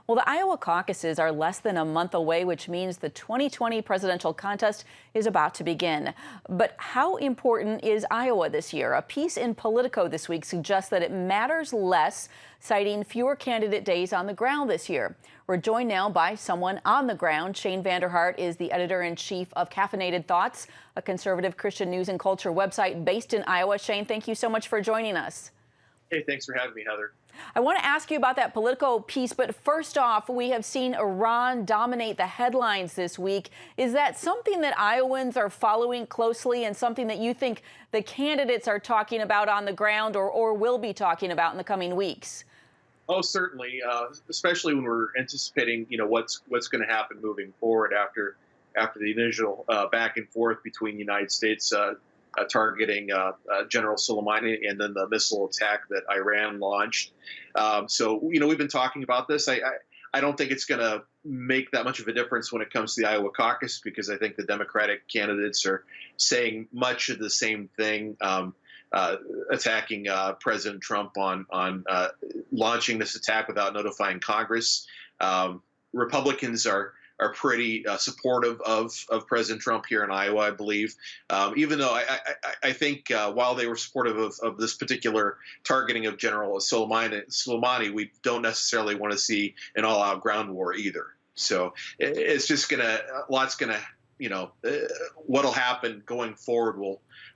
Well, the Iowa caucuses are less than a month away, which means the 2020 presidential contest is about to begin. But how important is Iowa this year? A piece in Politico this week suggests that it matters less, citing fewer candidate days on the ground this year. We're joined now by someone on the ground. Shane Vander Hart is the editor-in-chief of Caffeinated Thoughts, a conservative Christian news and culture website based in Iowa. Shane, thank you so much for joining us. Hey, thanks for having me, Heather. I want to ask you about that Politico piece, but first off, we have seen Iran dominate the headlines this week. Is that something that Iowans are following closely and something that you think the candidates are talking about on the ground or will be talking about in the coming weeks? Oh, certainly, especially when we're anticipating, what's going to happen moving forward after the initial back and forth between the United States targeting General Soleimani and then the missile attack that Iran launched. So, we've been talking about this. I don't think it's going to make that much of a difference when it comes to the Iowa caucus, because I think the Democratic candidates are saying much of the same thing, attacking President Trump on launching this attack without notifying Congress. Republicans are pretty supportive of President Trump here in Iowa, I believe, even though I think while they were supportive of this particular targeting of General Soleimani, we don't necessarily want to see an all-out ground war either. So it's just what'll happen going forward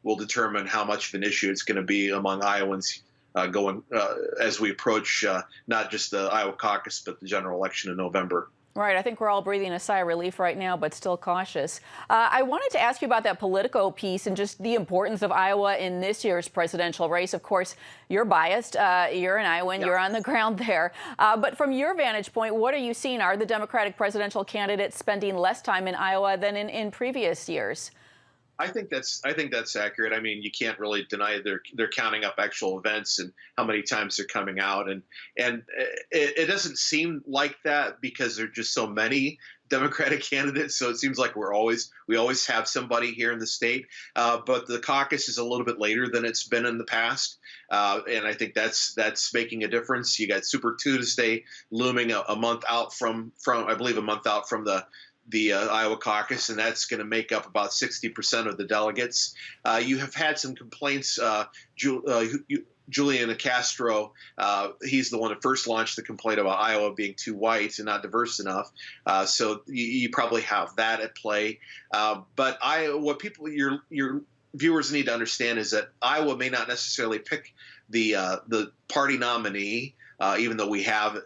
will determine how much of an issue it's going to be among Iowans as we approach not just the Iowa caucus, but the general election in November. Right. I think we're all breathing a sigh of relief right now, but still cautious. I wanted to ask you about that Politico piece and just the importance of Iowa in this year's presidential race. Of course, you're biased. You're an Iowan. Yeah. You're on the ground there. But from your vantage point, what are you seeing? Are the Democratic presidential candidates spending less time in Iowa than in previous years? I think that's accurate. I mean, you can't really deny they're counting up actual events and how many times they're coming out, and it doesn't seem like that because there are just so many Democratic candidates. So it seems like we always have somebody here in the state. But the caucus is a little bit later than it's been in the past, and I think that's making a difference. You got Super Tuesday looming a month out from I believe a month out from the Iowa caucus, and that's going to make up about 60% of the delegates. You have had some complaints. Julian Castro, he's the one that first launched the complaint about Iowa being too white and not diverse enough. So you probably have that at play. But what your viewers need to understand is that Iowa may not necessarily pick the party nominee, even though we have,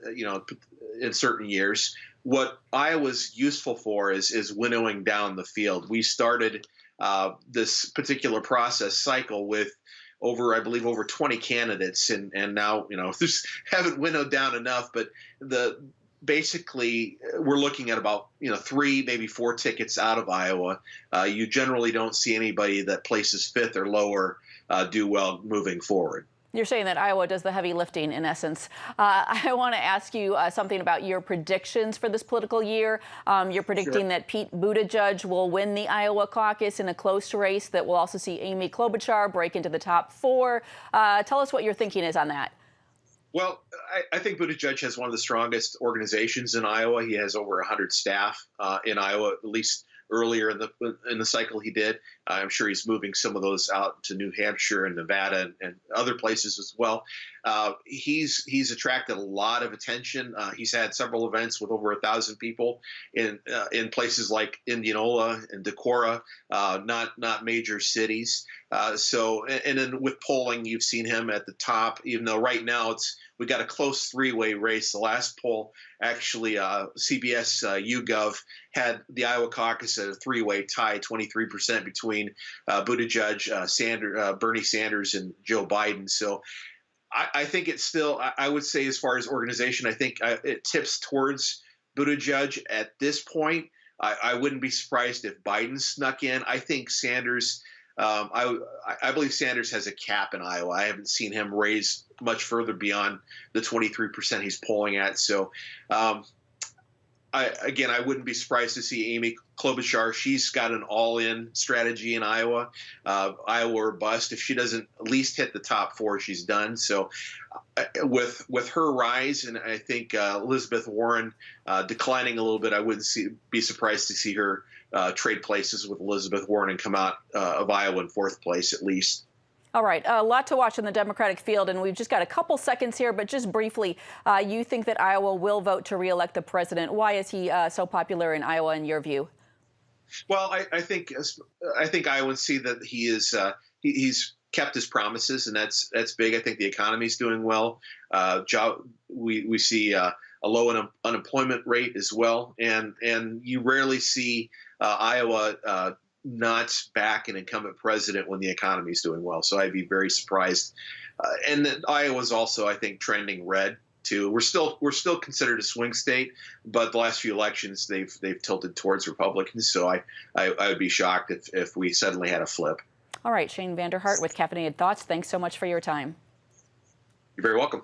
in certain years. What Iowa's useful for is winnowing down the field. We started this particular process cycle with over 20 candidates, and now just haven't winnowed down enough. But basically we're looking at about 3, maybe 4 tickets out of Iowa. You generally don't see anybody that places 5th or lower do well moving forward. You're saying that Iowa does the heavy lifting, in essence. I want to ask you something about your predictions for this political year. You're predicting that Pete Buttigieg will win the Iowa caucus in a close race that will also see Amy Klobuchar break into the top 4. Tell us what your thinking is on that. Well, I think Buttigieg has one of the strongest organizations in Iowa. He has over 100 staff in Iowa, at least earlier in the cycle he did. I'm sure he's moving some of those out to New Hampshire and Nevada and other places as well. He's attracted a lot of attention. He's had several events with over 1,000 people in places like Indianola and Decorah, not major cities. And then with polling, you've seen him at the top, even though right now we got a close 3-way race. The last poll, actually, CBS YouGov had the Iowa caucus at a 3-way tie, 23% between Buttigieg, Bernie Sanders, and Joe Biden. So I think it's still, I would say, as far as organization, I think it tips towards Buttigieg at this point. I wouldn't be surprised if Biden snuck in. I think Sanders, I believe Sanders has a cap in Iowa. I haven't seen him raise much further beyond the 23% he's polling at. So I wouldn't be surprised to see Amy Klobuchar. She's got an all-in strategy in Iowa. Iowa or bust. If she doesn't at least hit the top 4, she's done. So with her rise, and I think Elizabeth Warren declining a little bit, I wouldn't be surprised to see her trade places with Elizabeth Warren and come out of Iowa in 4th place at least. All right, a lot to watch in the Democratic field, and we've just got a couple seconds here, but just briefly, you think that Iowa will vote to reelect the president. Why is he so popular in Iowa, in your view? Well, I think Iowans see that he is he's kept his promises, and that's big. I think the economy's doing well. We see a low unemployment rate as well, and you rarely see Iowa not back an incumbent president when the economy is doing well. So I'd be very surprised. And Iowa's also, I think, trending red too. We're still considered a swing state, but the last few elections they've tilted towards Republicans. So I would be shocked if we suddenly had a flip. All right, Shane Vander Hart with Caffeinated Thoughts. Thanks so much for your time. You're very welcome.